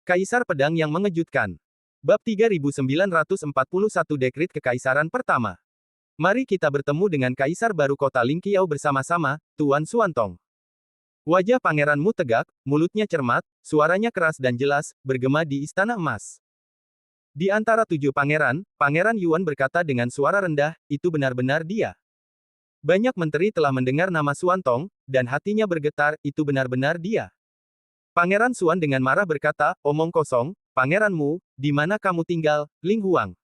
Kaisar Pedang yang Mengejutkan. Bab 3941 Dekrit Kekaisaran Pertama. Mari kita bertemu dengan Kaisar baru kota Lingqiao bersama-sama, Tuan Xuantong. Wajah pangeranmu tegak, mulutnya cermat, suaranya keras dan jelas, bergema di Istana Emas. Di antara 7 pangeran, Pangeran Yuan berkata dengan suara rendah, itu benar-benar dia. Banyak menteri telah mendengar nama Xuantong, dan hatinya bergetar, itu benar-benar dia. Pangeran Xuan dengan marah berkata, omong kosong, pangeranmu, di mana kamu tinggal, Ling Huang?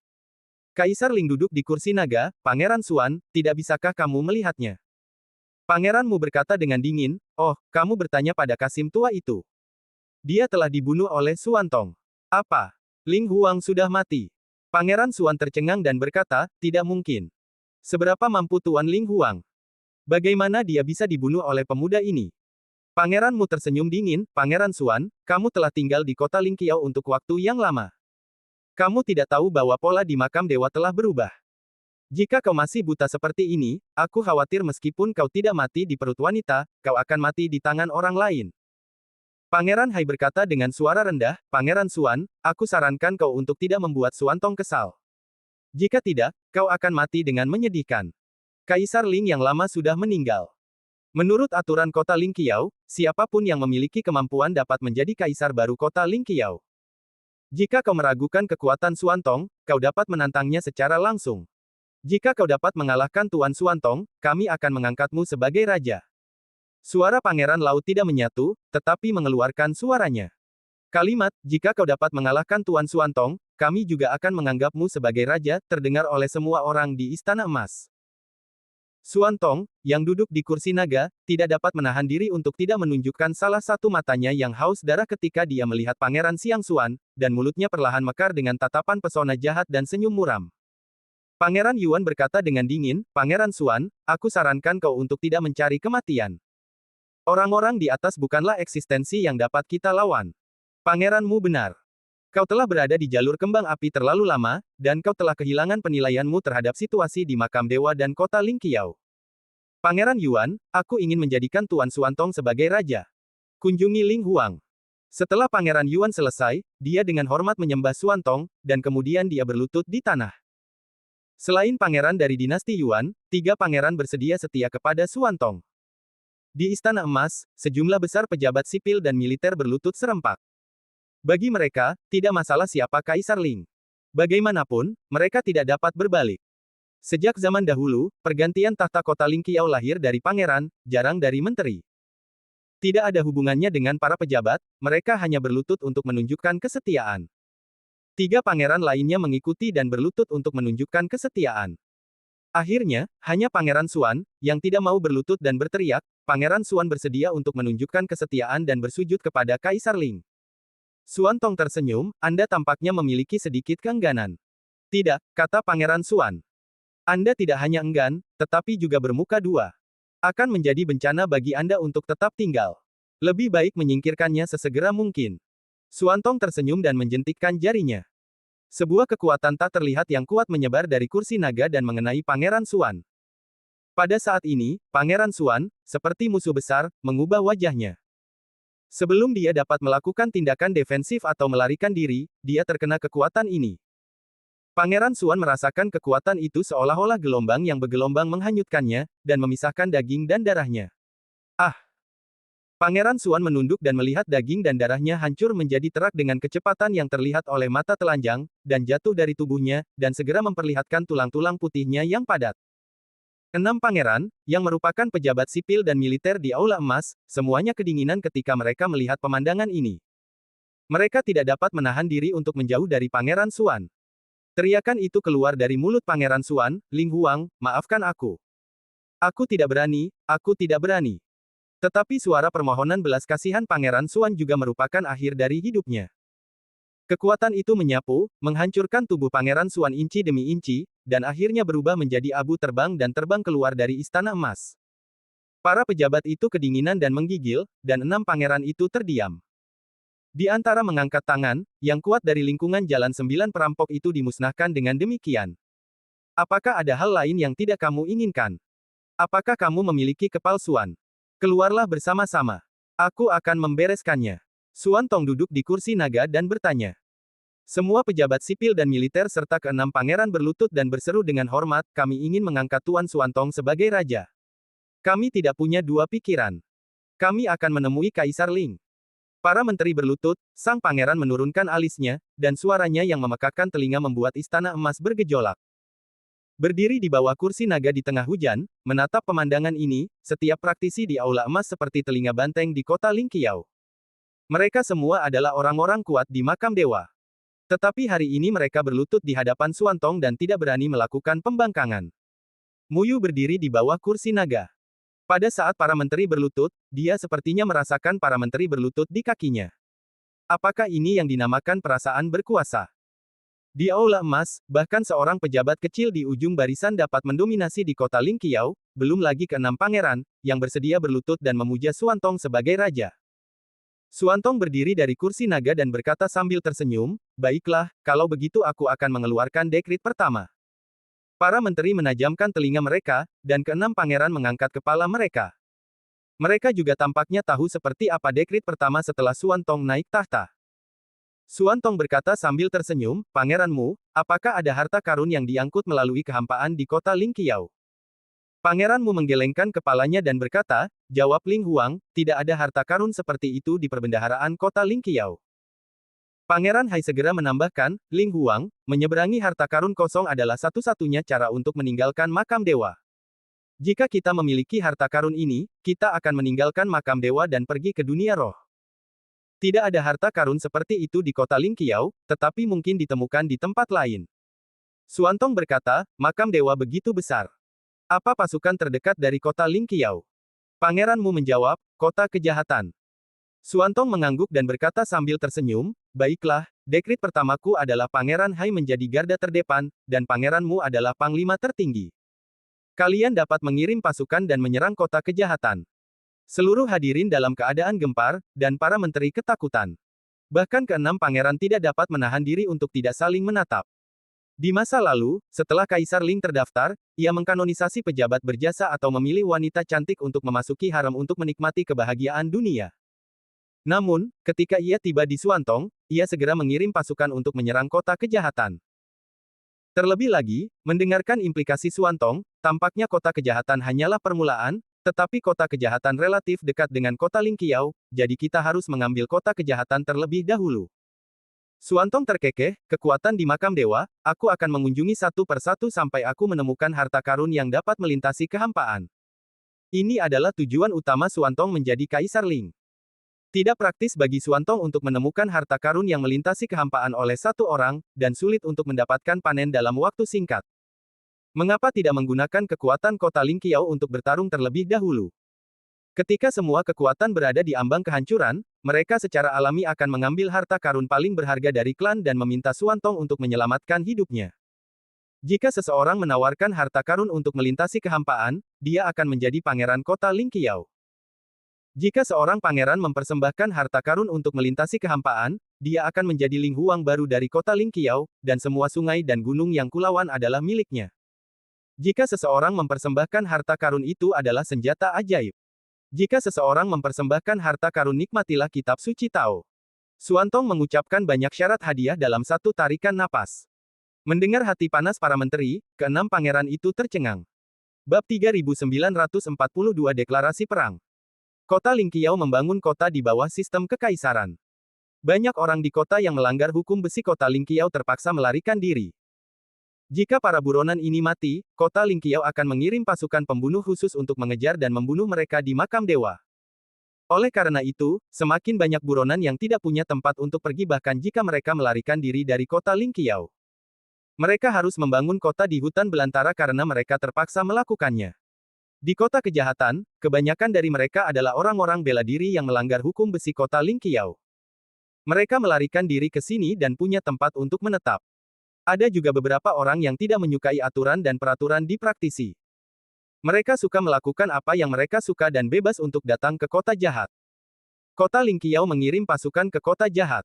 Kaisar Ling duduk di kursi naga, Pangeran Xuan, tidak bisakah kamu melihatnya? Pangeranmu berkata dengan dingin, oh, kamu bertanya pada Kasim tua itu. Dia telah dibunuh oleh Xuantong. Apa? Ling Huang sudah mati. Pangeran Xuan tercengang dan berkata, tidak mungkin. Seberapa mampu Tuan Ling Huang? Bagaimana dia bisa dibunuh oleh pemuda ini? Pangeranmu tersenyum dingin, Pangeran Xuan, kamu telah tinggal di kota Lingqiao untuk waktu yang lama. Kamu tidak tahu bahwa pola di makam dewa telah berubah. Jika kau masih buta seperti ini, aku khawatir meskipun kau tidak mati di perut wanita, kau akan mati di tangan orang lain. Pangeran Hai berkata dengan suara rendah, Pangeran Xuan, aku sarankan kau untuk tidak membuat Xuantong kesal. Jika tidak, kau akan mati dengan menyedihkan. Kaisar Ling yang lama sudah meninggal. Menurut aturan kota Lingqiao, siapapun yang memiliki kemampuan dapat menjadi kaisar baru kota Lingqiao. Jika kau meragukan kekuatan Xuantong, kau dapat menantangnya secara langsung. Jika kau dapat mengalahkan Tuan Xuantong, kami akan mengangkatmu sebagai raja. Suara Pangeran Laut tidak menyatu, tetapi mengeluarkan suaranya. Kalimat, jika kau dapat mengalahkan Tuan Xuantong, kami juga akan menganggapmu sebagai raja, terdengar oleh semua orang di Istana Emas. Xuantong, yang duduk di kursi naga, tidak dapat menahan diri untuk tidak menunjukkan salah satu matanya yang haus darah ketika dia melihat Pangeran Xiang Xuan, dan mulutnya perlahan mekar dengan tatapan pesona jahat dan senyum muram. Pangeran Yuan berkata dengan dingin, Pangeran Xuan, aku sarankan kau untuk tidak mencari kematian. Orang-orang di atas bukanlah eksistensi yang dapat kita lawan. Pangeranmu benar. Kau telah berada di jalur kembang api terlalu lama, dan kau telah kehilangan penilaianmu terhadap situasi di makam dewa dan kota Lingqiao. Pangeran Yuan, aku ingin menjadikan Tuan Xuantong sebagai raja. Kunjungi Ling Huang. Setelah Pangeran Yuan selesai, dia dengan hormat menyembah Xuantong, dan kemudian dia berlutut di tanah. Selain pangeran dari dinasti Yuan, 3 pangeran bersedia setia kepada Xuantong. Di Istana Emas, sejumlah besar pejabat sipil dan militer berlutut serempak. Bagi mereka, tidak masalah siapa Kaisar Ling. Bagaimanapun, mereka tidak dapat berbalik. Sejak zaman dahulu, pergantian tahta kota Lingqiao lahir dari pangeran, jarang dari menteri. Tidak ada hubungannya dengan para pejabat, mereka hanya berlutut untuk menunjukkan kesetiaan. 3 pangeran lainnya mengikuti dan berlutut untuk menunjukkan kesetiaan. Akhirnya, hanya Pangeran Xuan, yang tidak mau berlutut dan berteriak, Pangeran Xuan bersedia untuk menunjukkan kesetiaan dan bersujud kepada Kaisar Ling. Xuantong tersenyum, Anda tampaknya memiliki sedikit keengganan. Tidak, kata Pangeran Xuan. Anda tidak hanya enggan, tetapi juga bermuka dua. Akan menjadi bencana bagi Anda untuk tetap tinggal. Lebih baik menyingkirkannya sesegera mungkin. Xuantong tersenyum dan menjentikkan jarinya. Sebuah kekuatan tak terlihat yang kuat menyebar dari kursi naga dan mengenai Pangeran Xuan. Pada saat ini, Pangeran Xuan, seperti musuh besar, mengubah wajahnya. Sebelum dia dapat melakukan tindakan defensif atau melarikan diri, dia terkena kekuatan ini. Pangeran Xuan merasakan kekuatan itu seolah-olah gelombang yang bergelombang menghanyutkannya, dan memisahkan daging dan darahnya. Ah! Pangeran Xuan menunduk dan melihat daging dan darahnya hancur menjadi terak dengan kecepatan yang terlihat oleh mata telanjang, dan jatuh dari tubuhnya, dan segera memperlihatkan tulang-tulang putihnya yang padat. 6 pangeran, yang merupakan pejabat sipil dan militer di Aula Emas, semuanya kedinginan ketika mereka melihat pemandangan ini. Mereka tidak dapat menahan diri untuk menjauh dari Pangeran Xuan. Teriakan itu keluar dari mulut Pangeran Xuan, Ling Huang, maafkan aku. Aku tidak berani, aku tidak berani. Tetapi suara permohonan belas kasihan Pangeran Xuan juga merupakan akhir dari hidupnya. Kekuatan itu menyapu, menghancurkan tubuh Pangeran Xuan inci demi inci, dan akhirnya berubah menjadi abu terbang dan terbang keluar dari Istana Emas. Para pejabat itu kedinginan dan menggigil, dan 6 pangeran itu terdiam. Di antara mengangkat tangan, yang kuat dari lingkungan jalan 9 perampok itu dimusnahkan dengan demikian. Apakah ada hal lain yang tidak kamu inginkan? Apakah kamu memiliki kepalsuan? Keluarlah bersama-sama. Aku akan membereskannya. Xuantong duduk di kursi naga dan bertanya. Semua pejabat sipil dan militer serta keenam pangeran berlutut dan berseru dengan hormat, kami ingin mengangkat Tuan Xuantong sebagai raja. Kami tidak punya dua pikiran. Kami akan menemui Kaisar Ling. Para menteri berlutut, sang pangeran menurunkan alisnya, dan suaranya yang memekakkan telinga membuat istana emas bergejolak. Berdiri di bawah kursi naga di tengah hujan, menatap pemandangan ini, setiap praktisi di aula emas seperti telinga banteng di kota Lingqiao. Mereka semua adalah orang-orang kuat di makam dewa. Tetapi hari ini mereka berlutut di hadapan Xuantong dan tidak berani melakukan pembangkangan. Muyu berdiri di bawah kursi naga. Pada saat para menteri berlutut, dia sepertinya merasakan para menteri berlutut di kakinya. Apakah ini yang dinamakan perasaan berkuasa? Di aula emas, bahkan seorang pejabat kecil di ujung barisan dapat mendominasi di kota Lingqiao, belum lagi keenam pangeran, yang bersedia berlutut dan memuja Xuantong sebagai raja. Xuantong berdiri dari kursi naga dan berkata sambil tersenyum, baiklah, kalau begitu aku akan mengeluarkan dekrit pertama. Para menteri menajamkan telinga mereka, dan keenam pangeran mengangkat kepala mereka. Mereka juga tampaknya tahu seperti apa dekrit pertama setelah Xuantong naik tahta. Xuantong berkata sambil tersenyum, Pangeranmu, apakah ada harta karun yang diangkut melalui kehampaan di kota Lingqiao? Pangeranmu menggelengkan kepalanya dan berkata, jawab Ling Huang, tidak ada harta karun seperti itu di perbendaharaan kota Lingqiao. Pangeran Hai segera menambahkan, Ling Huang, menyeberangi harta karun kosong adalah satu-satunya cara untuk meninggalkan makam dewa. Jika kita memiliki harta karun ini, kita akan meninggalkan makam dewa dan pergi ke dunia roh. Tidak ada harta karun seperti itu di kota Lingqiao, tetapi mungkin ditemukan di tempat lain. Xuantong berkata, makam dewa begitu besar. Apa pasukan terdekat dari kota Lingqiao? Pangeranmu menjawab, kota kejahatan. Xuantong mengangguk dan berkata sambil tersenyum, baiklah, dekrit pertamaku adalah Pangeran Hai menjadi garda terdepan, dan pangeranmu adalah panglima tertinggi. Kalian dapat mengirim pasukan dan menyerang kota kejahatan. Seluruh hadirin dalam keadaan gempar, dan para menteri ketakutan. Bahkan keenam pangeran tidak dapat menahan diri untuk tidak saling menatap. Di masa lalu, setelah Kaisar Ling terdaftar, ia mengkanonisasi pejabat berjasa atau memilih wanita cantik untuk memasuki harem untuk menikmati kebahagiaan dunia. Namun, ketika ia tiba di Xuantong, ia segera mengirim pasukan untuk menyerang kota kejahatan. Terlebih lagi, mendengarkan implikasi Xuantong, tampaknya kota kejahatan hanyalah permulaan, tetapi kota kejahatan relatif dekat dengan kota Lingqiao, jadi kita harus mengambil kota kejahatan terlebih dahulu. Xuantong terkekeh, kekuatan di makam dewa, aku akan mengunjungi satu persatu sampai aku menemukan harta karun yang dapat melintasi kehampaan. Ini adalah tujuan utama Xuantong menjadi Kaisar Ling. Tidak praktis bagi Xuantong untuk menemukan harta karun yang melintasi kehampaan oleh satu orang, dan sulit untuk mendapatkan panen dalam waktu singkat. Mengapa tidak menggunakan kekuatan kota Lingqiao untuk bertarung terlebih dahulu? Ketika semua kekuatan berada di ambang kehancuran, mereka secara alami akan mengambil harta karun paling berharga dari klan dan meminta Xuantong untuk menyelamatkan hidupnya. Jika seseorang menawarkan harta karun untuk melintasi kehampaan, dia akan menjadi pangeran kota Lingqiao. Jika seorang pangeran mempersembahkan harta karun untuk melintasi kehampaan, dia akan menjadi Ling Huang baru dari kota Lingqiao, dan semua sungai dan gunung yang kulawan adalah miliknya. Jika seseorang mempersembahkan harta karun itu adalah senjata ajaib. Jika seseorang mempersembahkan harta karun nikmatilah kitab suci Tao. Xuantong mengucapkan banyak syarat hadiah dalam satu tarikan napas. Mendengar hati panas para menteri, keenam pangeran itu tercengang. Bab 3942 Deklarasi Perang. Kota Lingqiao membangun kota di bawah sistem kekaisaran. Banyak orang di kota yang melanggar hukum besi kota Lingqiao terpaksa melarikan diri. Jika para buronan ini mati, kota Lingqiao akan mengirim pasukan pembunuh khusus untuk mengejar dan membunuh mereka di makam dewa. Oleh karena itu, semakin banyak buronan yang tidak punya tempat untuk pergi bahkan jika mereka melarikan diri dari kota Lingqiao. Mereka harus membangun kota di hutan belantara karena mereka terpaksa melakukannya. Di kota kejahatan, kebanyakan dari mereka adalah orang-orang bela diri yang melanggar hukum besi kota Lingqiao. Mereka melarikan diri ke sini dan punya tempat untuk menetap. Ada juga beberapa orang yang tidak menyukai aturan dan peraturan di praktisi. Mereka suka melakukan apa yang mereka suka dan bebas untuk datang ke kota jahat. Kota Lingqiao mengirim pasukan ke kota jahat.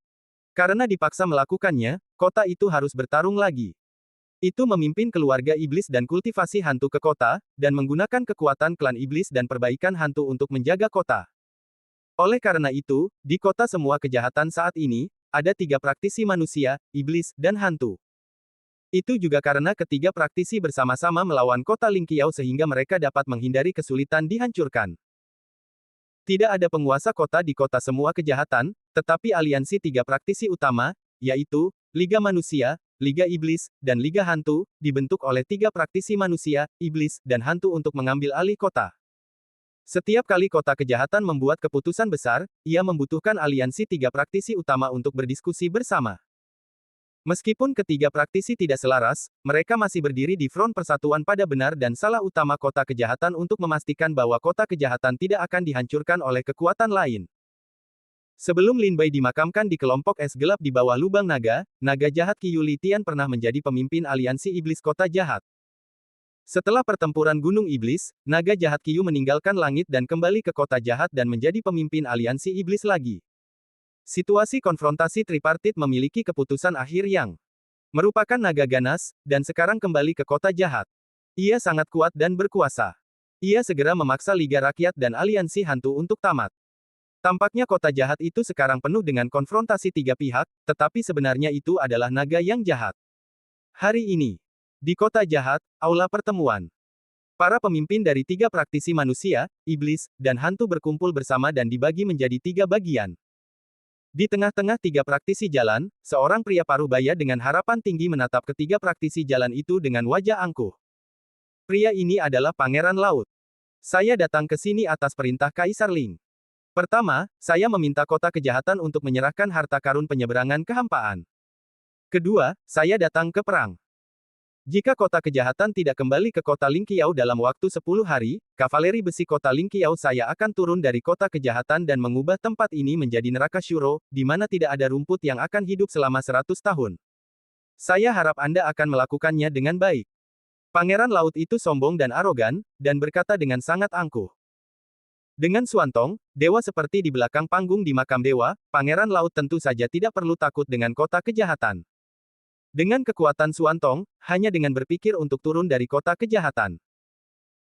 Karena dipaksa melakukannya, kota itu harus bertarung lagi. Itu memimpin keluarga iblis dan kultivasi hantu ke kota, dan menggunakan kekuatan klan iblis dan perbaikan hantu untuk menjaga kota. Oleh karena itu, di kota semua kejahatan saat ini, ada 3 praktisi manusia, iblis, dan hantu. Itu juga karena ketiga praktisi bersama-sama melawan kota Lingqiao sehingga mereka dapat menghindari kesulitan dihancurkan. Tidak ada penguasa kota di kota semua kejahatan, tetapi aliansi 3 praktisi utama, yaitu Liga Manusia, Liga Iblis, dan Liga Hantu, dibentuk oleh 3 praktisi manusia, iblis, dan hantu untuk mengambil alih kota. Setiap kali kota kejahatan membuat keputusan besar, ia membutuhkan aliansi 3 praktisi utama untuk berdiskusi bersama. Meskipun ketiga praktisi tidak selaras, mereka masih berdiri di front persatuan pada benar dan salah utama kota kejahatan untuk memastikan bahwa kota kejahatan tidak akan dihancurkan oleh kekuatan lain. Sebelum Lin Bai dimakamkan di kelompok es gelap di bawah lubang naga, naga jahat Qiyu Li Tian pernah menjadi pemimpin aliansi iblis kota jahat. Setelah pertempuran Gunung Iblis, naga jahat Qiyu meninggalkan langit dan kembali ke kota jahat dan menjadi pemimpin aliansi iblis lagi. Situasi konfrontasi tripartit memiliki keputusan akhir yang merupakan naga ganas, dan sekarang kembali ke kota jahat. Ia sangat kuat dan berkuasa. Ia segera memaksa Liga Rakyat dan aliansi hantu untuk tamat. Tampaknya kota jahat itu sekarang penuh dengan konfrontasi 3 pihak, tetapi sebenarnya itu adalah naga yang jahat. Hari ini, di kota jahat, aula pertemuan. Para pemimpin dari 3 praktisi manusia, iblis, dan hantu berkumpul bersama dan dibagi menjadi 3 bagian. Di tengah-tengah 3 praktisi jalan, seorang pria parubaya dengan harapan tinggi menatap ketiga praktisi jalan itu dengan wajah angkuh. Pria ini adalah Pangeran Laut. Saya datang ke sini atas perintah Kaisar Ling. Pertama, saya meminta kota kejahatan untuk menyerahkan harta karun penyeberangan kehampaan. Kedua, saya datang ke perang. Jika kota kejahatan tidak kembali ke kota Lingqiao dalam waktu 10 hari, kavaleri besi kota Lingqiao saya akan turun dari kota kejahatan dan mengubah tempat ini menjadi neraka Shuro, di mana tidak ada rumput yang akan hidup selama 100 tahun. Saya harap Anda akan melakukannya dengan baik. Pangeran Laut itu sombong dan arogan, dan berkata dengan sangat angkuh. Dengan Suantong, dewa seperti di belakang panggung di makam dewa, Pangeran Laut tentu saja tidak perlu takut dengan kota kejahatan. Dengan kekuatan Suantong, hanya dengan berpikir untuk turun dari kota kejahatan.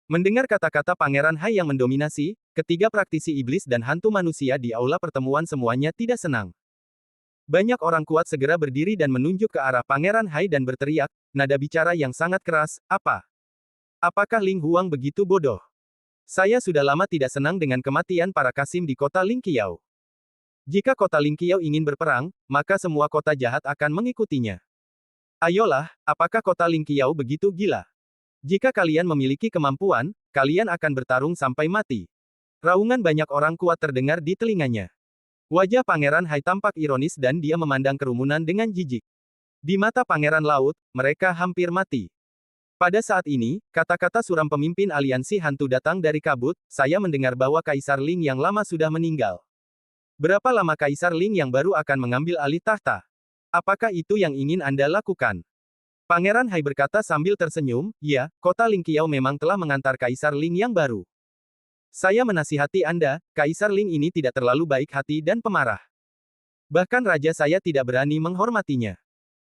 Mendengar kata-kata Pangeran Hai yang mendominasi, ketiga praktisi iblis dan hantu manusia di aula pertemuan semuanya tidak senang. Banyak orang kuat segera berdiri dan menunjuk ke arah Pangeran Hai dan berteriak, nada bicara yang sangat keras, apa? Apakah Ling Huang begitu bodoh? Saya sudah lama tidak senang dengan kematian para Kasim di kota Lingqiao. Jika kota Lingqiao ingin berperang, maka semua kota jahat akan mengikutinya. Ayolah, apakah kota Lingqiao begitu gila? Jika kalian memiliki kemampuan, kalian akan bertarung sampai mati. Raungan banyak orang kuat terdengar di telinganya. Wajah Pangeran Hai tampak ironis dan dia memandang kerumunan dengan jijik. Di mata Pangeran Laut, mereka hampir mati. Pada saat ini, kata-kata suram pemimpin aliansi hantu datang dari kabut, saya mendengar bahwa Kaisar Ling yang lama sudah meninggal. Berapa lama Kaisar Ling yang baru akan mengambil alih tahta? Apakah itu yang ingin Anda lakukan? Pangeran Hai berkata sambil tersenyum, ya, kota Lingqiao memang telah mengantar Kaisar Ling yang baru. Saya menasihati Anda, Kaisar Ling ini tidak terlalu baik hati dan pemarah. Bahkan raja saya tidak berani menghormatinya.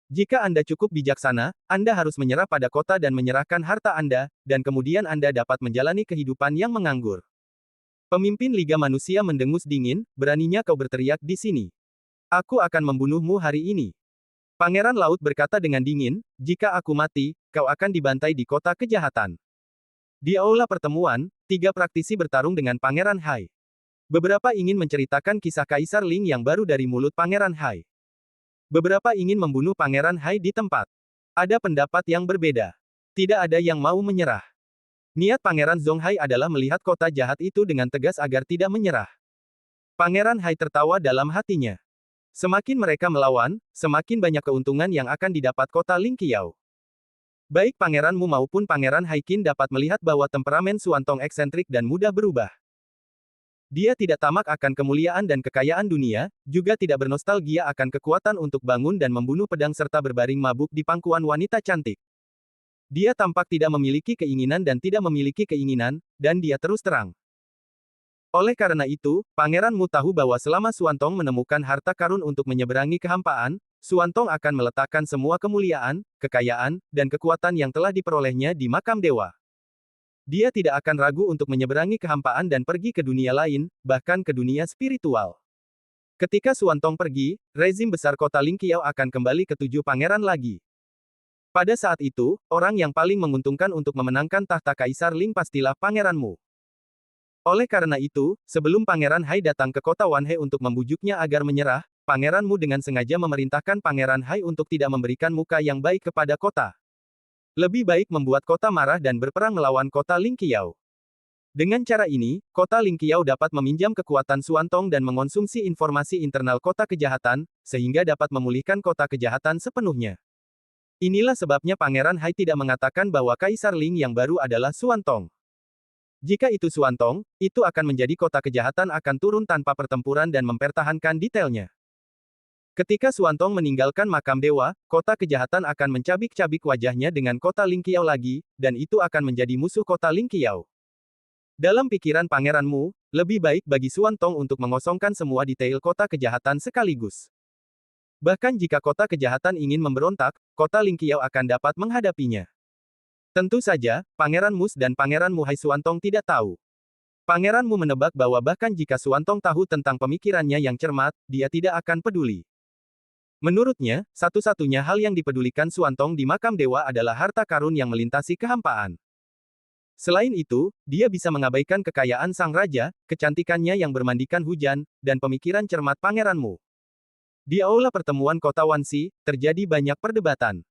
Jika Anda cukup bijaksana, Anda harus menyerah pada kota dan menyerahkan harta Anda, dan kemudian Anda dapat menjalani kehidupan yang menganggur. Pemimpin Liga Manusia mendengus dingin, beraninya kau berteriak di sini. Aku akan membunuhmu hari ini. Pangeran Laut berkata dengan dingin, jika aku mati, kau akan dibantai di kota kejahatan. Di aula pertemuan, 3 praktisi bertarung dengan Pangeran Hai. Beberapa ingin menceritakan kisah Kaisar Ling yang baru dari mulut Pangeran Hai. Beberapa ingin membunuh Pangeran Hai di tempat. Ada pendapat yang berbeda. Tidak ada yang mau menyerah. Niat Pangeran Zonghai adalah melihat kota jahat itu dengan tegas agar tidak menyerah. Pangeran Hai tertawa dalam hatinya. Semakin mereka melawan, semakin banyak keuntungan yang akan didapat kota Lingqiao. Baik pangeranmu maupun Pangeran Haikin dapat melihat bahwa temperamen Suantong eksentrik dan mudah berubah. Dia tidak tamak akan kemuliaan dan kekayaan dunia, juga tidak bernostalgia akan kekuatan untuk bangun dan membunuh pedang serta berbaring mabuk di pangkuan wanita cantik. Dia tampak tidak memiliki keinginan dan tidak memiliki keinginan, dan dia terus terang. Oleh karena itu, pangeranmu tahu bahwa selama Suantong menemukan harta karun untuk menyeberangi kehampaan, Suantong akan meletakkan semua kemuliaan, kekayaan, dan kekuatan yang telah diperolehnya di makam dewa. Dia tidak akan ragu untuk menyeberangi kehampaan dan pergi ke dunia lain, bahkan ke dunia spiritual. Ketika Xuantong pergi, rezim besar kota Lingqiao akan kembali ke 7 pangeran lagi. Pada saat itu, orang yang paling menguntungkan untuk memenangkan tahta Kaisar Ling pastilah Pangeran Mu. Oleh karena itu, sebelum Pangeran Hai datang ke kota Wanhe untuk membujuknya agar menyerah, Pangeran Mu dengan sengaja memerintahkan Pangeran Hai untuk tidak memberikan muka yang baik kepada kota. Lebih baik membuat kota marah dan berperang melawan kota Lingqiao. Dengan cara ini, kota Lingqiao dapat meminjam kekuatan Xuantong dan mengonsumsi informasi internal kota kejahatan, sehingga dapat memulihkan kota kejahatan sepenuhnya. Inilah sebabnya Pangeran Hai tidak mengatakan bahwa Kaisar Ling yang baru adalah Xuantong. Jika itu Xuantong, itu akan menjadi kota kejahatan akan turun tanpa pertempuran dan mempertahankan detailnya. Ketika Xuantong meninggalkan makam dewa, kota kejahatan akan mencabik-cabik wajahnya dengan kota Lingqiao lagi, dan itu akan menjadi musuh kota Lingqiao. Dalam pikiran Pangeran Mu, lebih baik bagi Xuantong untuk mengosongkan semua detail kota kejahatan sekaligus. Bahkan jika kota kejahatan ingin memberontak, kota Lingqiao akan dapat menghadapinya. Tentu saja, Pangeran Mus dan Pangeran Muhai Xuantong tidak tahu. Pangeran Mu menebak bahwa bahkan jika Xuantong tahu tentang pemikirannya yang cermat, dia tidak akan peduli. Menurutnya, satu-satunya hal yang dipedulikan Xuantong di makam dewa adalah harta karun yang melintasi kehampaan. Selain itu, dia bisa mengabaikan kekayaan sang raja, kecantikannya yang bermandikan hujan, dan pemikiran cermat Pangeran Mu. Di aula pertemuan kota Wanxi, terjadi banyak perdebatan.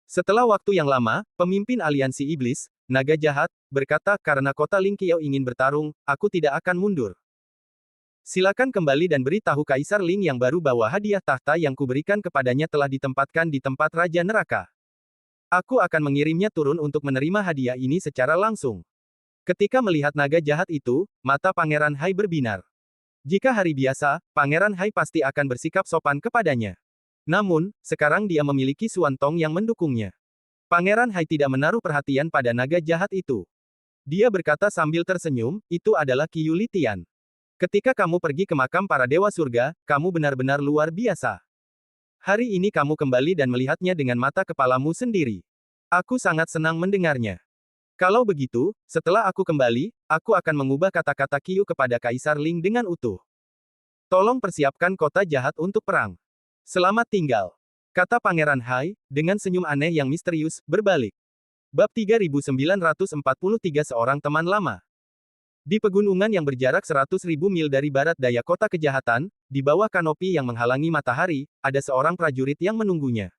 Setelah waktu yang lama, pemimpin aliansi iblis, naga jahat, berkata karena kota Lingqiao ingin bertarung, aku tidak akan mundur. Silakan kembali dan beritahu Kaisar Ling yang baru bahwa hadiah tahta yang kuberikan kepadanya telah ditempatkan di tempat Raja Neraka. Aku akan mengirimnya turun untuk menerima hadiah ini secara langsung. Ketika melihat naga jahat itu, mata Pangeran Hai berbinar. Jika hari biasa, Pangeran Hai pasti akan bersikap sopan kepadanya. Namun, sekarang dia memiliki Xuantong yang mendukungnya. Pangeran Hai tidak menaruh perhatian pada naga jahat itu. Dia berkata sambil tersenyum, itu adalah Qiu Litian. Ketika kamu pergi ke makam para dewa surga, kamu benar-benar luar biasa. Hari ini kamu kembali dan melihatnya dengan mata kepalamu sendiri. Aku sangat senang mendengarnya. Kalau begitu, setelah aku kembali, aku akan mengubah kata-kata Qiu kepada Kaisar Ling dengan utuh. Tolong persiapkan kota jahat untuk perang. Selamat tinggal, kata Pangeran Hai, dengan senyum aneh yang misterius, berbalik. Bab 3943 Seorang Teman Lama. Di pegunungan yang berjarak 100.000 mil dari barat daya kota kejahatan, di bawah kanopi yang menghalangi matahari, ada seorang prajurit yang menunggunya.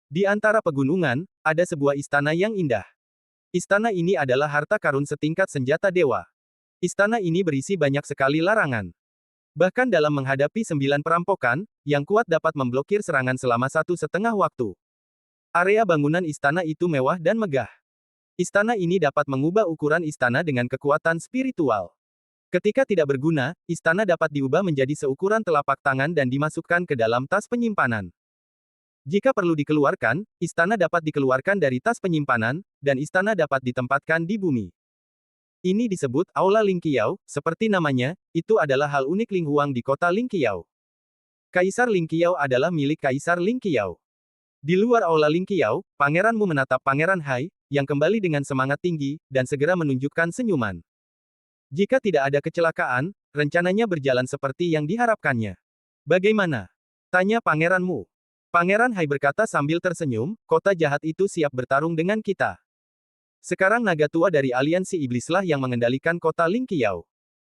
Di antara pegunungan, ada sebuah istana yang indah. Istana ini adalah harta karun setingkat senjata dewa. Istana ini berisi banyak sekali larangan. Bahkan dalam menghadapi 9 perampokan, yang kuat dapat memblokir serangan selama 1,5 waktu. Area bangunan istana itu mewah dan megah. Istana ini dapat mengubah ukuran istana dengan kekuatan spiritual. Ketika tidak berguna, istana dapat diubah menjadi seukuran telapak tangan dan dimasukkan ke dalam tas penyimpanan. Jika perlu dikeluarkan, istana dapat dikeluarkan dari tas penyimpanan, dan istana dapat ditempatkan di bumi. Ini disebut Aula Lingqiao, seperti namanya, itu adalah hal unik Ling Huang di kota Lingqiao. Kaisar Lingqiao adalah milik Kaisar Lingqiao. Di luar Aula Lingqiao, Pangeran Mu menatap Pangeran Hai, yang kembali dengan semangat tinggi, dan segera menunjukkan senyuman. Jika tidak ada kecelakaan, rencananya berjalan seperti yang diharapkannya. Bagaimana? Tanya Pangeran Mu. Pangeran Hai berkata sambil tersenyum, kota jahat itu siap bertarung dengan kita. Sekarang naga tua dari aliansi iblislah yang mengendalikan kota Lingqiao.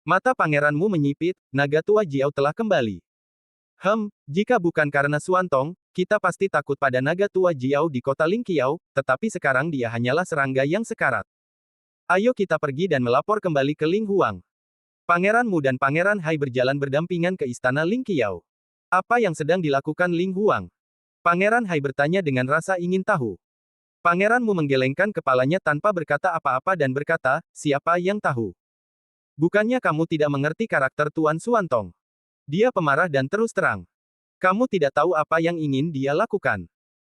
Mata Pangeran Mu menyipit, naga tua Jiao telah kembali. Jika bukan karena Xuantong, kita pasti takut pada naga tua Jiao di kota Lingqiao, tetapi sekarang dia hanyalah serangga yang sekarat. Ayo kita pergi dan melapor kembali ke Ling Huang. Pangeran Mu dan Pangeran Hai berjalan berdampingan ke istana Lingqiao. Apa yang sedang dilakukan Ling Huang? Pangeran Hai bertanya dengan rasa ingin tahu. Pangeran Mu menggelengkan kepalanya tanpa berkata apa-apa dan berkata, siapa yang tahu? Bukannya kamu tidak mengerti karakter Tuan Xuantong? Dia pemarah dan terus terang. Kamu tidak tahu apa yang ingin dia lakukan.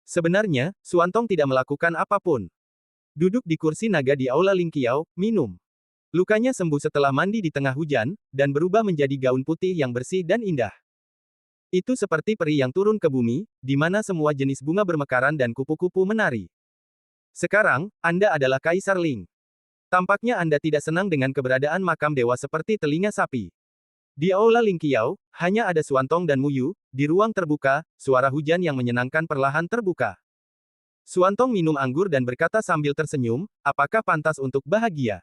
Sebenarnya, Xuantong tidak melakukan apapun. Duduk di kursi naga di Aula Lingqiao, minum. Lukanya sembuh setelah mandi di tengah hujan, dan berubah menjadi gaun putih yang bersih dan indah. Itu seperti peri yang turun ke bumi, di mana semua jenis bunga bermekaran dan kupu-kupu menari. Sekarang, Anda adalah Kaisar Ling. Tampaknya Anda tidak senang dengan keberadaan makam dewa seperti telinga sapi. Di Aula Lingqiao, hanya ada Suantong dan Muyu. Di ruang terbuka, suara hujan yang menyenangkan perlahan terbuka. Suantong minum anggur dan berkata sambil tersenyum, apakah pantas untuk bahagia?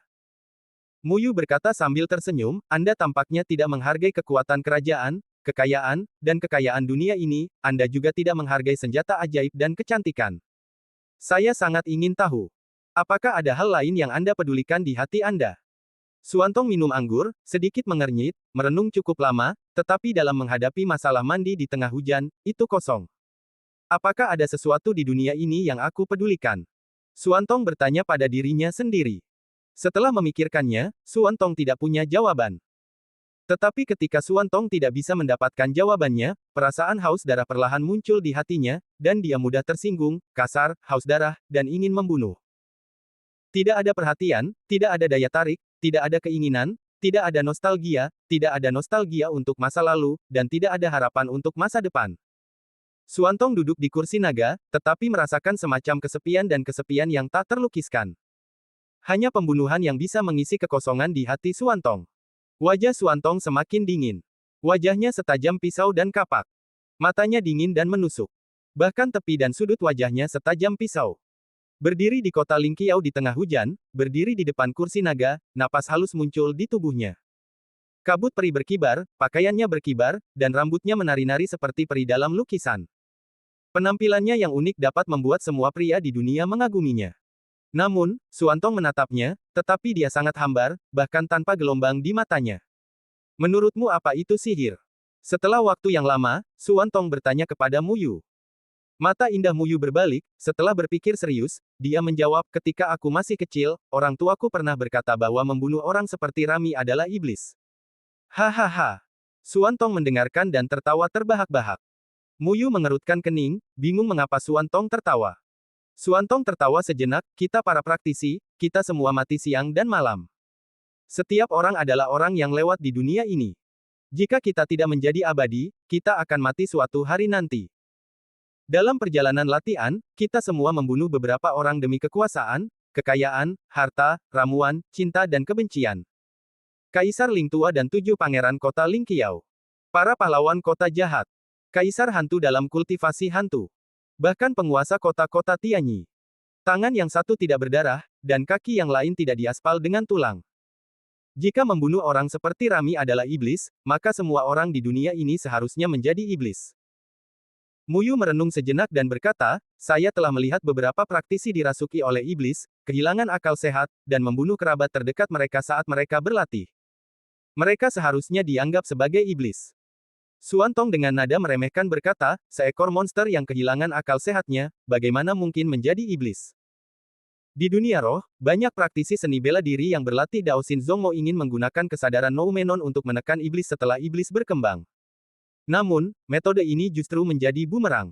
Muyu berkata sambil tersenyum, Anda tampaknya tidak menghargai kekuatan kerajaan, kekayaan, dan kekayaan dunia ini, Anda juga tidak menghargai senjata ajaib dan kecantikan. Saya sangat ingin tahu. Apakah ada hal lain yang Anda pedulikan di hati Anda? Suantong minum anggur, sedikit mengernyit, merenung cukup lama, tetapi dalam menghadapi masalah mandi di tengah hujan, itu kosong. Apakah ada sesuatu di dunia ini yang aku pedulikan? Suantong bertanya pada dirinya sendiri. Setelah memikirkannya, Suantong tidak punya jawaban. Tetapi ketika Suantong tidak bisa mendapatkan jawabannya, perasaan haus darah perlahan muncul di hatinya, dan dia mudah tersinggung, kasar, haus darah, dan ingin membunuh. Tidak ada perhatian, tidak ada daya tarik, tidak ada keinginan, tidak ada nostalgia untuk masa lalu, dan tidak ada harapan untuk masa depan. Suantong duduk di kursi naga, tetapi merasakan semacam kesepian dan kesepian yang tak terlukiskan. Hanya pembunuhan yang bisa mengisi kekosongan di hati Suantong. Wajah Suantong semakin dingin. Wajahnya setajam pisau dan kapak. Matanya dingin dan menusuk. Bahkan tepi dan sudut wajahnya setajam pisau. Berdiri di kota Lingqiao di tengah hujan, berdiri di depan kursi naga, napas halus muncul di tubuhnya. Kabut peri berkibar, pakaiannya berkibar, dan rambutnya menari-nari seperti peri dalam lukisan. Penampilannya yang unik dapat membuat semua pria di dunia mengaguminya. Namun, Suantong menatapnya, tetapi dia sangat hambar, bahkan tanpa gelombang di matanya. Menurutmu apa itu sihir? Setelah waktu yang lama, Suantong bertanya kepada Muyu. Mata indah Muyu berbalik, setelah berpikir serius, dia menjawab, ketika aku masih kecil, orang tuaku pernah berkata bahwa membunuh orang seperti Rami adalah iblis. Hahaha. Suantong mendengarkan dan tertawa terbahak-bahak. Muyu mengerutkan kening, bingung mengapa Suantong tertawa. Suantong tertawa sejenak, kita para praktisi, kita semua mati siang dan malam. Setiap orang adalah orang yang lewat di dunia ini. Jika kita tidak menjadi abadi, kita akan mati suatu hari nanti. Dalam perjalanan latihan, kita semua membunuh beberapa orang demi kekuasaan, kekayaan, harta, ramuan, cinta dan kebencian. Kaisar Ling Tua dan 7 pangeran kota Lingqiao. Para pahlawan kota jahat. Kaisar hantu dalam kultivasi hantu. Bahkan penguasa kota-kota Tianyi. Tangan yang satu tidak berdarah, dan kaki yang lain tidak diaspal dengan tulang. Jika membunuh orang seperti Rami adalah iblis, maka semua orang di dunia ini seharusnya menjadi iblis. Muyu merenung sejenak dan berkata, saya telah melihat beberapa praktisi dirasuki oleh iblis, kehilangan akal sehat, dan membunuh kerabat terdekat mereka saat mereka berlatih. Mereka seharusnya dianggap sebagai iblis. Suantong dengan nada meremehkan berkata, seekor monster yang kehilangan akal sehatnya, bagaimana mungkin menjadi iblis? Di dunia roh, banyak praktisi seni bela diri yang berlatih Daoshin Zongmo ingin menggunakan kesadaran Noumenon untuk menekan iblis setelah iblis berkembang. Namun, metode ini justru menjadi bumerang.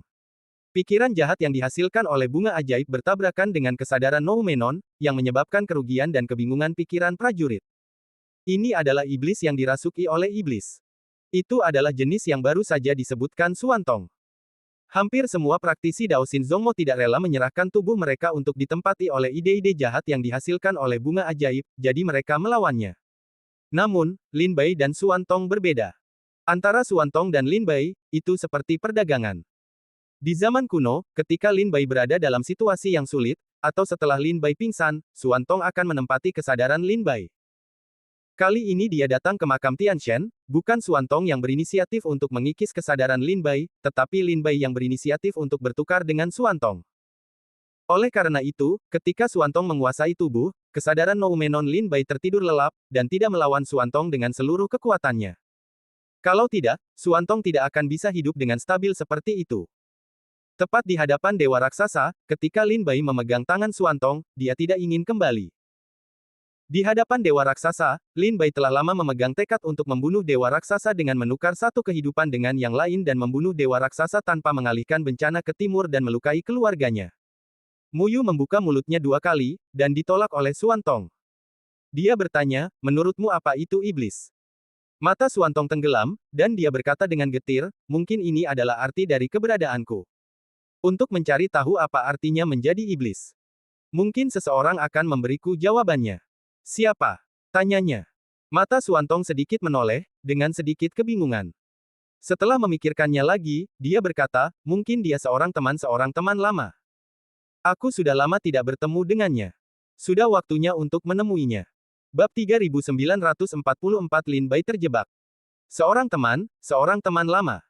Pikiran jahat yang dihasilkan oleh bunga ajaib bertabrakan dengan kesadaran Noumenon, yang menyebabkan kerugian dan kebingungan pikiran prajurit. Ini adalah iblis yang dirasuki oleh iblis. Itu adalah jenis yang baru saja disebutkan Suantong. Hampir semua praktisi Daoshin Zongmo tidak rela menyerahkan tubuh mereka untuk ditempati oleh ide-ide jahat yang dihasilkan oleh bunga ajaib, jadi mereka melawannya. Namun, Lin Bai dan Suantong berbeda. Antara Suantong dan Lin Bai, itu seperti perdagangan. Di zaman kuno, ketika Lin Bai berada dalam situasi yang sulit, atau setelah Lin Bai pingsan, Suantong akan menempati kesadaran Lin Bai. Kali ini dia datang ke makam Tianshan, bukan Suantong yang berinisiatif untuk mengikis kesadaran Lin Bai, tetapi Lin Bai yang berinisiatif untuk bertukar dengan Suantong. Oleh karena itu, ketika Suantong menguasai tubuh, kesadaran Noumenon Lin Bai tertidur lelap, dan tidak melawan Suantong dengan seluruh kekuatannya. Kalau tidak, Suantong tidak akan bisa hidup dengan stabil seperti itu. Tepat di hadapan Dewa Raksasa, ketika Lin Bai memegang tangan Suantong, dia tidak ingin kembali. Di hadapan Dewa Raksasa, Lin Bai telah lama memegang tekad untuk membunuh Dewa Raksasa dengan menukar satu kehidupan dengan yang lain dan membunuh Dewa Raksasa tanpa mengalihkan bencana ke timur dan melukai keluarganya. Muyu membuka mulutnya 2 kali, dan ditolak oleh Suantong. Dia bertanya, menurutmu apa itu iblis? Mata Suantong tenggelam, dan dia berkata dengan getir, mungkin ini adalah arti dari keberadaanku. Untuk mencari tahu apa artinya menjadi iblis. Mungkin seseorang akan memberiku jawabannya. Siapa? Tanyanya. Mata Suantong sedikit menoleh, dengan sedikit kebingungan. Setelah memikirkannya lagi, dia berkata, mungkin dia seorang teman lama. Aku sudah lama tidak bertemu dengannya. Sudah waktunya untuk menemuinya. Bab 3944 Lin Bai terjebak. Seorang teman lama.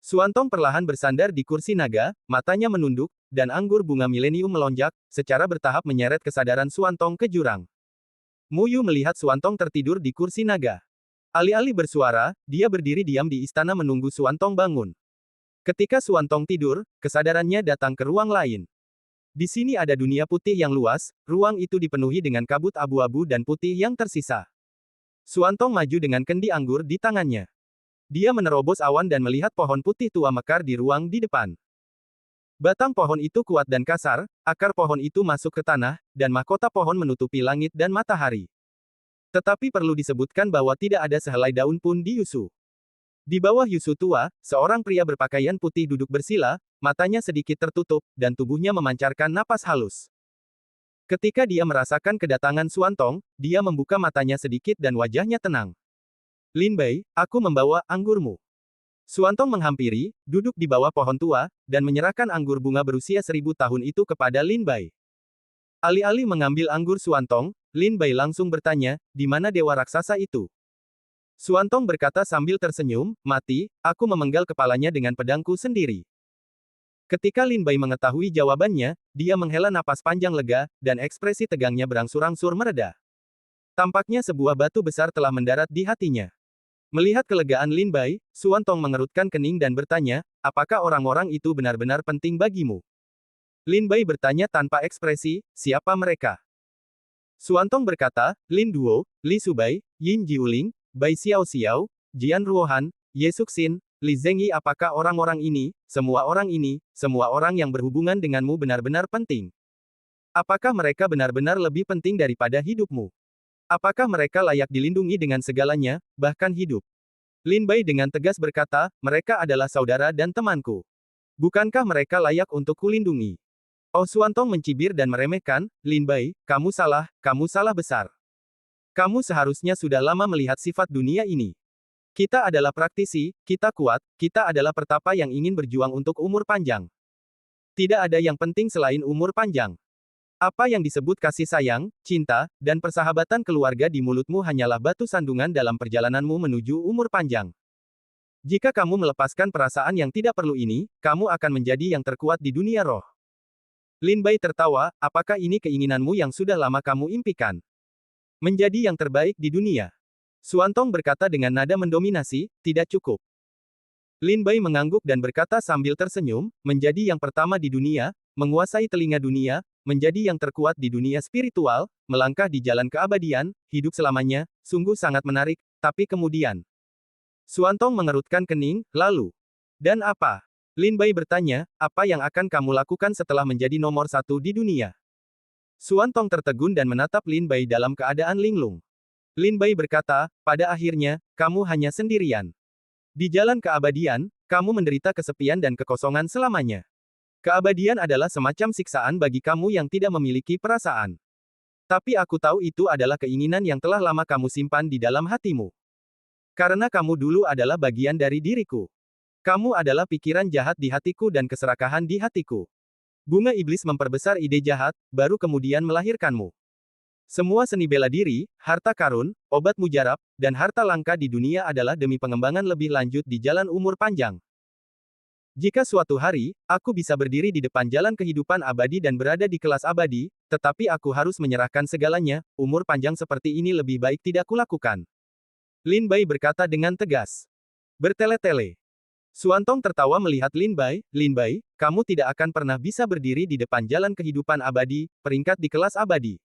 Suantong perlahan bersandar di kursi naga, matanya menunduk, dan anggur bunga milenium melonjak, secara bertahap menyeret kesadaran Suantong ke jurang. Mu Yu melihat Suantong tertidur di kursi naga. Alih-alih bersuara, dia berdiri diam di istana menunggu Suantong bangun. Ketika Suantong tidur, kesadarannya datang ke ruang lain. Di sini ada dunia putih yang luas, ruang itu dipenuhi dengan kabut abu-abu dan putih yang tersisa. Suantong maju dengan kendi anggur di tangannya. Dia menerobos awan dan melihat pohon putih tua mekar di ruang di depan. Batang pohon itu kuat dan kasar, akar pohon itu masuk ke tanah, dan mahkota pohon menutupi langit dan matahari. Tetapi perlu disebutkan bahwa tidak ada sehelai daun pun di Yusu. Di bawah Yusu tua, seorang pria berpakaian putih duduk bersila, matanya sedikit tertutup, dan tubuhnya memancarkan napas halus. Ketika dia merasakan kedatangan Suantong, dia membuka matanya sedikit dan wajahnya tenang. Lin Bai, aku membawa anggurmu. Suantong menghampiri, duduk di bawah pohon tua, dan menyerahkan anggur bunga berusia 1000 tahun itu kepada Lin Bai. Alih-alih mengambil anggur Suantong, Lin Bai langsung bertanya, di mana dewa raksasa itu? Suantong berkata sambil tersenyum, mati, aku memenggal kepalanya dengan pedangku sendiri. Ketika Lin Bai mengetahui jawabannya, dia menghela napas panjang lega, dan ekspresi tegangnya berangsur-angsur mereda. Tampaknya sebuah batu besar telah mendarat di hatinya. Melihat kelegaan Lin Bai, Suantong mengerutkan kening dan bertanya, apakah orang-orang itu benar-benar penting bagimu? Lin Bai bertanya tanpa ekspresi, siapa mereka? Suantong berkata, Lin Duo, Li Subai, Yin Jiuling, Bai Xiao Xiao, Jian Ruohan, Ye Suxin, Li Zhengyi. Apakah orang-orang ini, semua orang yang berhubungan denganmu benar-benar penting? Apakah mereka benar-benar lebih penting daripada hidupmu? Apakah mereka layak dilindungi dengan segalanya, bahkan hidup? Lin Bai dengan tegas berkata, mereka adalah saudara dan temanku. Bukankah mereka layak untuk kulindungi? Oh Suantong mencibir dan meremehkan, Lin Bai, kamu salah besar. Kamu seharusnya sudah lama melihat sifat dunia ini. Kita adalah praktisi, kita kuat, kita adalah pertapa yang ingin berjuang untuk umur panjang. Tidak ada yang penting selain umur panjang. Apa yang disebut kasih sayang, cinta, dan persahabatan keluarga di mulutmu hanyalah batu sandungan dalam perjalananmu menuju umur panjang. Jika kamu melepaskan perasaan yang tidak perlu ini, kamu akan menjadi yang terkuat di dunia roh. Lin Bai tertawa, apakah ini keinginanmu yang sudah lama kamu impikan? Menjadi yang terbaik di dunia. Suantong berkata dengan nada mendominasi, tidak cukup. Lin Bai mengangguk dan berkata sambil tersenyum, menjadi yang pertama di dunia, menguasai telinga dunia, menjadi yang terkuat di dunia spiritual, melangkah di jalan keabadian, hidup selamanya, sungguh sangat menarik, tapi kemudian. Suantong mengerutkan kening, lalu. Dan apa? Lin Bai bertanya, apa yang akan kamu lakukan setelah menjadi nomor satu di dunia? Suantong tertegun dan menatap Lin Bai dalam keadaan linglung. Lin Bai berkata, pada akhirnya, kamu hanya sendirian. Di jalan keabadian, kamu menderita kesepian dan kekosongan selamanya. Keabadian adalah semacam siksaan bagi kamu yang tidak memiliki perasaan. Tapi aku tahu itu adalah keinginan yang telah lama kamu simpan di dalam hatimu. Karena kamu dulu adalah bagian dari diriku. Kamu adalah pikiran jahat di hatiku dan keserakahan di hatiku. Bunga iblis memperbesar ide jahat, baru kemudian melahirkanmu. Semua seni bela diri, harta karun, obat mujarab, dan harta langka di dunia adalah demi pengembangan lebih lanjut di jalan umur panjang. Jika suatu hari, aku bisa berdiri di depan jalan kehidupan abadi dan berada di kelas abadi, tetapi aku harus menyerahkan segalanya, umur panjang seperti ini lebih baik tidak kulakukan. Lin Bai berkata dengan tegas. Bertele-tele. Suantong tertawa melihat Lin Bai, kamu tidak akan pernah bisa berdiri di depan jalan kehidupan abadi, peringkat di kelas abadi.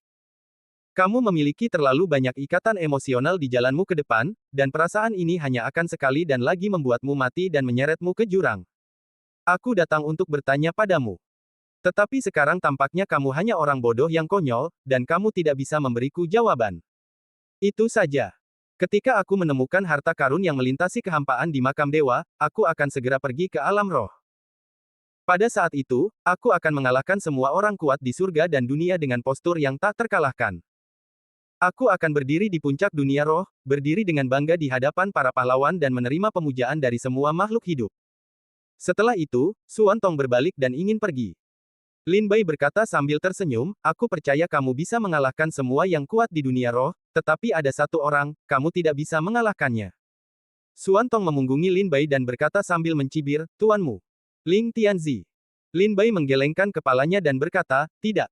Kamu memiliki terlalu banyak ikatan emosional di jalanmu ke depan, dan perasaan ini hanya akan sekali dan lagi membuatmu mati dan menyeretmu ke jurang. Aku datang untuk bertanya padamu. Tetapi sekarang tampaknya kamu hanya orang bodoh yang konyol, dan kamu tidak bisa memberiku jawaban. Itu saja. Ketika aku menemukan harta karun yang melintasi kehampaan di makam dewa, aku akan segera pergi ke alam roh. Pada saat itu, aku akan mengalahkan semua orang kuat di surga dan dunia dengan postur yang tak terkalahkan. Aku akan berdiri di puncak dunia roh, berdiri dengan bangga di hadapan para pahlawan dan menerima pemujaan dari semua makhluk hidup. Setelah itu, Suantong berbalik dan ingin pergi. Lin Bai berkata sambil tersenyum, aku percaya kamu bisa mengalahkan semua yang kuat di dunia roh, tetapi ada satu orang, kamu tidak bisa mengalahkannya. Suantong memunggungi Lin Bai dan berkata sambil mencibir, tuanmu. Ling Tianzi. Lin Bai menggelengkan kepalanya dan berkata, tidak.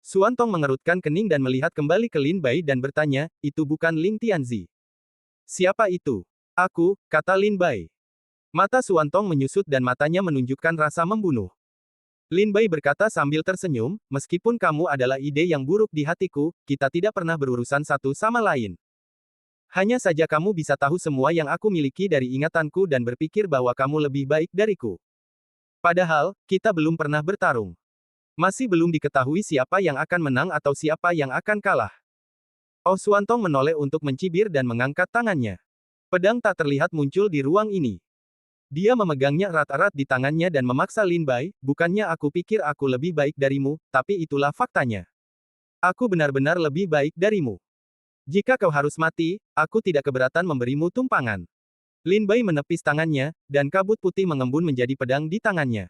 Suantong mengerutkan kening dan melihat kembali ke Lin Bai dan bertanya, itu bukan Ling Tianzi. Siapa itu? Aku, kata Lin Bai. Mata Suantong menyusut dan matanya menunjukkan rasa membunuh. Lin Bai berkata sambil tersenyum, meskipun kamu adalah ide yang buruk di hatiku, kita tidak pernah berurusan satu sama lain. Hanya saja kamu bisa tahu semua yang aku miliki dari ingatanku dan berpikir bahwa kamu lebih baik dariku. Padahal, kita belum pernah bertarung. Masih belum diketahui siapa yang akan menang atau siapa yang akan kalah. Oh Suantong menoleh untuk mencibir dan mengangkat tangannya. Pedang tak terlihat muncul di ruang ini. Dia memegangnya erat-erat di tangannya dan memaksa Lin Bai, bukannya aku pikir aku lebih baik darimu, tapi itulah faktanya. Aku benar-benar lebih baik darimu. Jika kau harus mati, aku tidak keberatan memberimu tumpangan. Lin Bai menepis tangannya, dan kabut putih mengembun menjadi pedang di tangannya.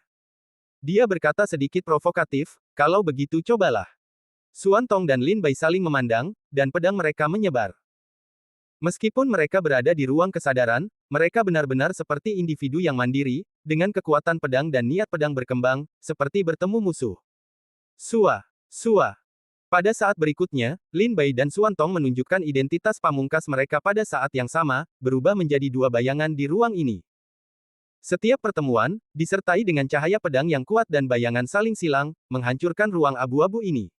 Dia berkata sedikit provokatif, kalau begitu cobalah. Suantong dan Lin Bai saling memandang, dan pedang mereka menyebar. Meskipun mereka berada di ruang kesadaran, mereka benar-benar seperti individu yang mandiri, dengan kekuatan pedang dan niat pedang berkembang, seperti bertemu musuh. Sua. Sua. Pada saat berikutnya, Lin Bai dan Suantong menunjukkan identitas pamungkas mereka pada saat yang sama, berubah menjadi dua bayangan di ruang ini. Setiap pertemuan, disertai dengan cahaya pedang yang kuat dan bayangan saling silang, menghancurkan ruang abu-abu ini.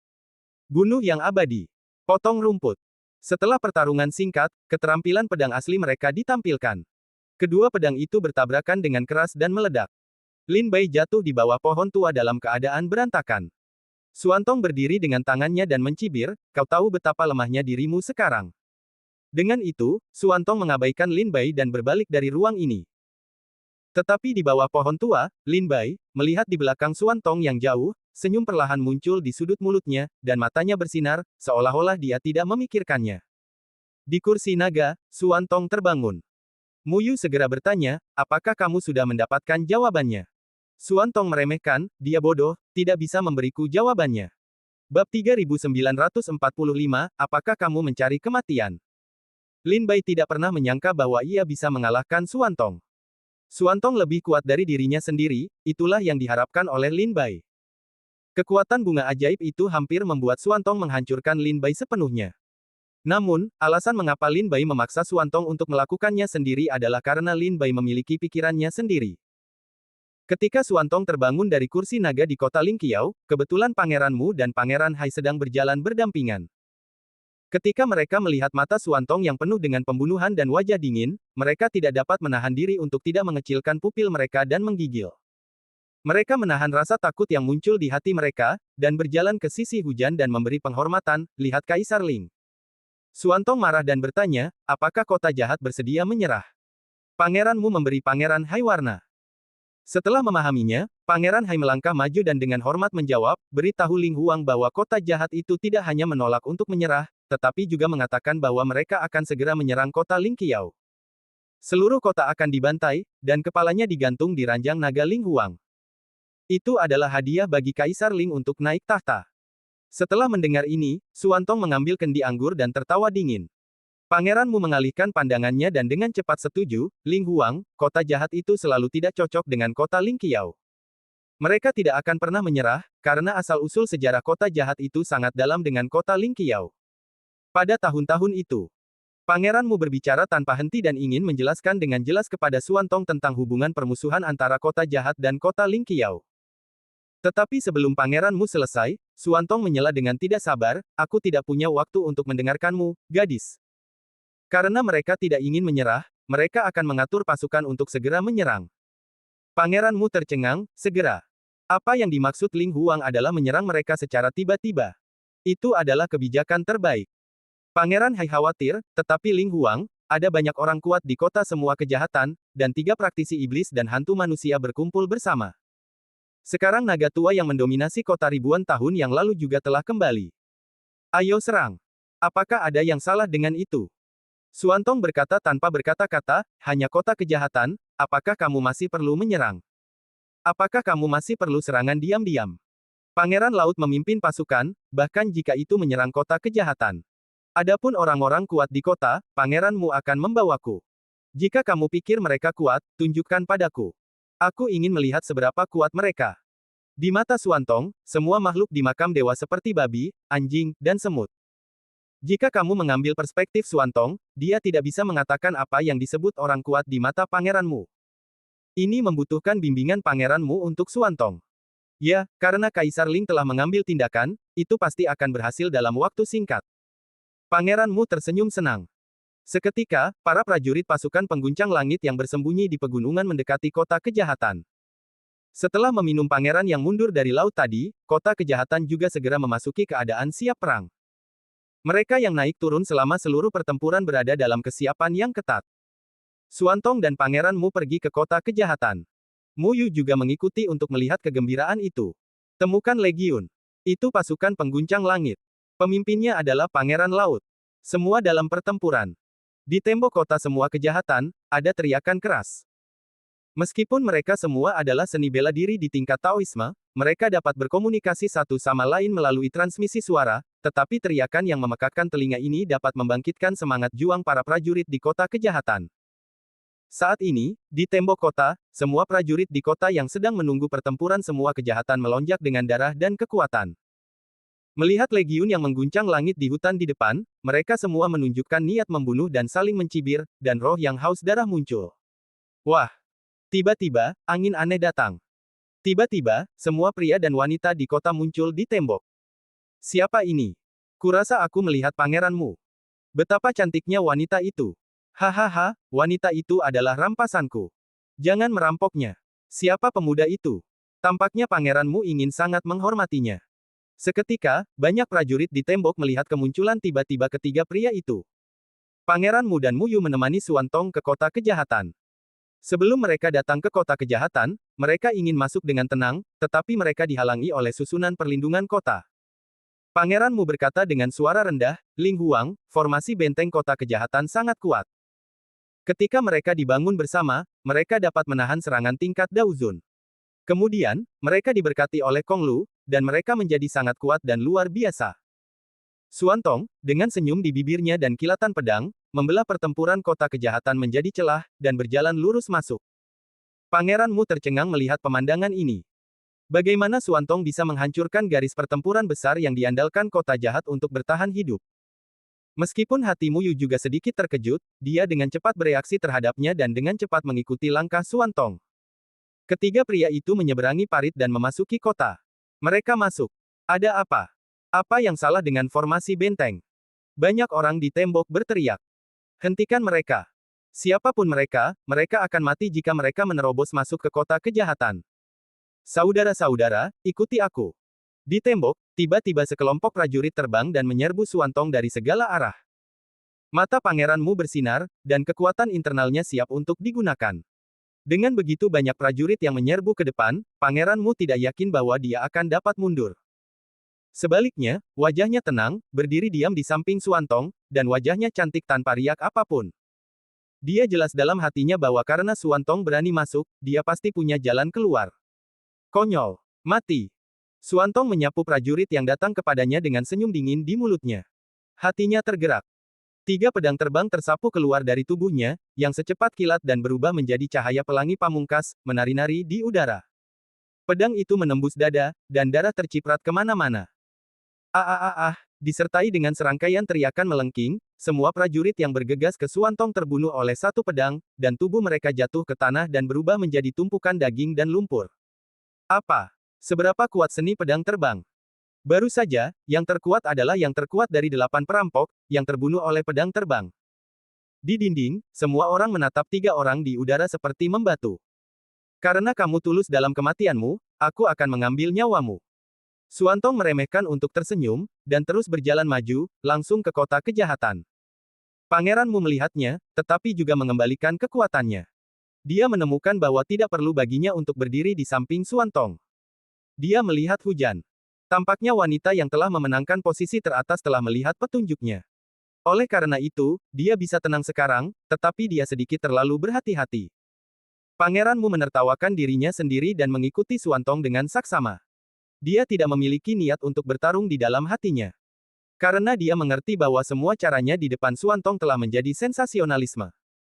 Bunuh yang abadi. Potong rumput. Setelah pertarungan singkat, keterampilan pedang asli mereka ditampilkan. Kedua pedang itu bertabrakan dengan keras dan meledak. Lin Bai jatuh di bawah pohon tua dalam keadaan berantakan. Suantong berdiri dengan tangannya dan mencibir, kau tahu betapa lemahnya dirimu sekarang. Dengan itu, Suantong mengabaikan Lin Bai dan berbalik dari ruang ini. Tetapi di bawah pohon tua, Lin Bai, melihat di belakang Suantong yang jauh, senyum perlahan muncul di sudut mulutnya, dan matanya bersinar, seolah-olah dia tidak memikirkannya. Di kursi naga, Suantong terbangun. Muyu segera bertanya, apakah kamu sudah mendapatkan jawabannya? Suantong meremehkan, dia bodoh, tidak bisa memberiku jawabannya. Bab 3945, apakah kamu mencari kematian? Lin Bai tidak pernah menyangka bahwa ia bisa mengalahkan Suantong. Suantong lebih kuat dari dirinya sendiri, itulah yang diharapkan oleh Lin Bai. Kekuatan bunga ajaib itu hampir membuat Suantong menghancurkan Lin Bai sepenuhnya. Namun, alasan mengapa Lin Bai memaksa Suantong untuk melakukannya sendiri adalah karena Lin Bai memiliki pikirannya sendiri. Ketika Suantong terbangun dari kursi naga di kota Lingqiao, kebetulan Pangeran Mu dan Pangeran Hai sedang berjalan berdampingan. Ketika mereka melihat mata Suantong yang penuh dengan pembunuhan dan wajah dingin, mereka tidak dapat menahan diri untuk tidak mengecilkan pupil mereka dan menggigil. Mereka menahan rasa takut yang muncul di hati mereka, dan berjalan ke sisi hujan dan memberi penghormatan, lihat Kaisar Ling. Suantong marah dan bertanya, apakah kota jahat bersedia menyerah? Pangeranmu memberi Pangeran Hai warna. Setelah memahaminya, Pangeran Hai melangkah maju dan dengan hormat menjawab, beritahu Ling Huang bahwa kota jahat itu tidak hanya menolak untuk menyerah, tetapi juga mengatakan bahwa mereka akan segera menyerang kota Lingqiao. Seluruh kota akan dibantai, dan kepalanya digantung di ranjang naga Ling Huang. Itu adalah hadiah bagi Kaisar Ling untuk naik tahta. Setelah mendengar ini, Suantong mengambil kendi anggur dan tertawa dingin. Pangeranmu mengalihkan pandangannya dan dengan cepat setuju, Ling Huang, kota jahat itu selalu tidak cocok dengan kota Lingqiao. Mereka tidak akan pernah menyerah, karena asal-usul sejarah kota jahat itu sangat dalam dengan kota Lingqiao. Pada tahun-tahun itu, Pangeranmu berbicara tanpa henti dan ingin menjelaskan dengan jelas kepada Suantong tentang hubungan permusuhan antara kota jahat dan kota Lingqiao. Tetapi sebelum Pangeranmu selesai, Suantong menyela dengan tidak sabar, aku tidak punya waktu untuk mendengarkanmu, gadis. Karena mereka tidak ingin menyerah, mereka akan mengatur pasukan untuk segera menyerang. Pangeranmu tercengang, segera. Apa yang dimaksud Ling Huang adalah menyerang mereka secara tiba-tiba. Itu adalah kebijakan terbaik. Pangeran Hai khawatir, tetapi Ling Huang, ada banyak orang kuat di kota semua kejahatan, dan 3 praktisi iblis dan hantu manusia berkumpul bersama. Sekarang naga tua yang mendominasi kota ribuan tahun yang lalu juga telah kembali. Ayo serang. Apakah ada yang salah dengan itu? Suantong berkata tanpa berkata-kata, hanya kota kejahatan, apakah kamu masih perlu menyerang? Apakah kamu masih perlu serangan diam-diam? Pangeran Laut memimpin pasukan, bahkan jika itu menyerang kota kejahatan. Adapun orang-orang kuat di kota, pangeranmu akan membawaku. Jika kamu pikir mereka kuat, tunjukkan padaku. Aku ingin melihat seberapa kuat mereka. Di mata Suantong, semua makhluk di makam dewa seperti babi, anjing, dan semut. Jika kamu mengambil perspektif Suantong, dia tidak bisa mengatakan apa yang disebut orang kuat di mata pangeranmu. Ini membutuhkan bimbingan pangeranmu untuk Suantong. Ya, karena Kaisar Ling telah mengambil tindakan, itu pasti akan berhasil dalam waktu singkat. Pangeranmu tersenyum senang. Seketika, para prajurit pasukan pengguncang langit yang bersembunyi di pegunungan mendekati kota kejahatan. Setelah meminum pangeran yang mundur dari laut tadi, kota kejahatan juga segera memasuki keadaan siap perang. Mereka yang naik turun selama seluruh pertempuran berada dalam kesiapan yang ketat. Suantong dan pangeranmu pergi ke kota kejahatan. Mu Yu juga mengikuti untuk melihat kegembiraan itu. Temukan Legiun. Itu pasukan pengguncang langit. Pemimpinnya adalah Pangeran Laut. Semua dalam pertempuran. Di tembok kota semua kejahatan, ada teriakan keras. Meskipun mereka semua adalah seni bela diri di tingkat Taoisme, mereka dapat berkomunikasi satu sama lain melalui transmisi suara, tetapi teriakan yang memekakkan telinga ini dapat membangkitkan semangat juang para prajurit di kota kejahatan. Saat ini, di tembok kota, semua prajurit di kota yang sedang menunggu pertempuran semua kejahatan melonjak dengan darah dan kekuatan. Melihat legiun yang mengguncang langit di hutan di depan, mereka semua menunjukkan niat membunuh dan saling mencibir, dan roh yang haus darah muncul. Wah! Tiba-tiba, angin aneh datang. Tiba-tiba, semua pria dan wanita di kota muncul di tembok. Siapa ini? Kurasa aku melihat pangeranmu. Betapa cantiknya wanita itu. Hahaha, wanita itu adalah rampasanku. Jangan merampoknya. Siapa pemuda itu? Tampaknya pangeranmu ingin sangat menghormatinya. Seketika, banyak prajurit di tembok melihat kemunculan tiba-tiba ketiga pria itu. Pangeranmu dan Mu Yu menemani Suantong ke kota kejahatan. Sebelum mereka datang ke kota kejahatan, mereka ingin masuk dengan tenang, tetapi mereka dihalangi oleh susunan perlindungan kota. Pangeranmu berkata dengan suara rendah, Ling Huang, formasi benteng kota kejahatan sangat kuat. Ketika mereka dibangun bersama, mereka dapat menahan serangan tingkat Daozun. Kemudian, mereka diberkati oleh Kong Lu, dan mereka menjadi sangat kuat dan luar biasa. Suantong, dengan senyum di bibirnya dan kilatan pedang, membelah pertempuran kota kejahatan menjadi celah, dan berjalan lurus masuk. Pangeranmu tercengang melihat pemandangan ini. Bagaimana Suantong bisa menghancurkan garis pertempuran besar yang diandalkan kota jahat untuk bertahan hidup? Meskipun hati Mu Yu juga sedikit terkejut, dia dengan cepat bereaksi terhadapnya dan dengan cepat mengikuti langkah Suantong. Ketiga pria itu menyeberangi parit dan memasuki kota. Mereka masuk. Ada apa? Apa yang salah dengan formasi benteng? Banyak orang di tembok berteriak. Hentikan mereka. Siapapun mereka, mereka akan mati jika mereka menerobos masuk ke kota kejahatan. Saudara-saudara, ikuti aku. Di tembok, tiba-tiba sekelompok prajurit terbang dan menyerbu Suantong dari segala arah. Mata pangeranmu bersinar, dan kekuatan internalnya siap untuk digunakan. Dengan begitu banyak prajurit yang menyerbu ke depan, pangeranmu tidak yakin bahwa dia akan dapat mundur. Sebaliknya, wajahnya tenang, berdiri diam di samping Suantong, dan wajahnya cantik tanpa riak apapun. Dia jelas dalam hatinya bahwa karena Suantong berani masuk, dia pasti punya jalan keluar. Konyol. Mati. Suantong menyapu prajurit yang datang kepadanya dengan senyum dingin di mulutnya. Hatinya tergerak. 3 pedang terbang tersapu keluar dari tubuhnya, yang secepat kilat dan berubah menjadi cahaya pelangi pamungkas, menari-nari di udara. Pedang itu menembus dada, dan darah terciprat kemana-mana. Disertai dengan serangkaian teriakan melengking, semua prajurit yang bergegas ke Suantong terbunuh oleh satu pedang, dan tubuh mereka jatuh ke tanah dan berubah menjadi tumpukan daging dan lumpur. Apa? Seberapa kuat seni pedang terbang? Baru saja, yang terkuat adalah yang terkuat dari 8 perampok, yang terbunuh oleh pedang terbang. Di dinding, semua orang menatap 3 orang di udara seperti membatu. Karena kamu tulus dalam kematianmu, aku akan mengambil nyawamu. Suantong meremehkan untuk tersenyum, dan terus berjalan maju, langsung ke kota kejahatan. Pangeranmu melihatnya, tetapi juga mengembalikan kekuatannya. Dia menemukan bahwa tidak perlu baginya untuk berdiri di samping Suantong. Dia melihat hujan. Tampaknya wanita yang telah memenangkan posisi teratas telah melihat petunjuknya. Oleh karena itu, dia bisa tenang sekarang, tetapi dia sedikit terlalu berhati-hati. Pangeran Mu menertawakan dirinya sendiri dan mengikuti Xuantong dengan saksama. Dia tidak memiliki niat untuk bertarung di dalam hatinya. Karena dia mengerti bahwa semua caranya di depan Xuantong telah menjadi sensasionalisme.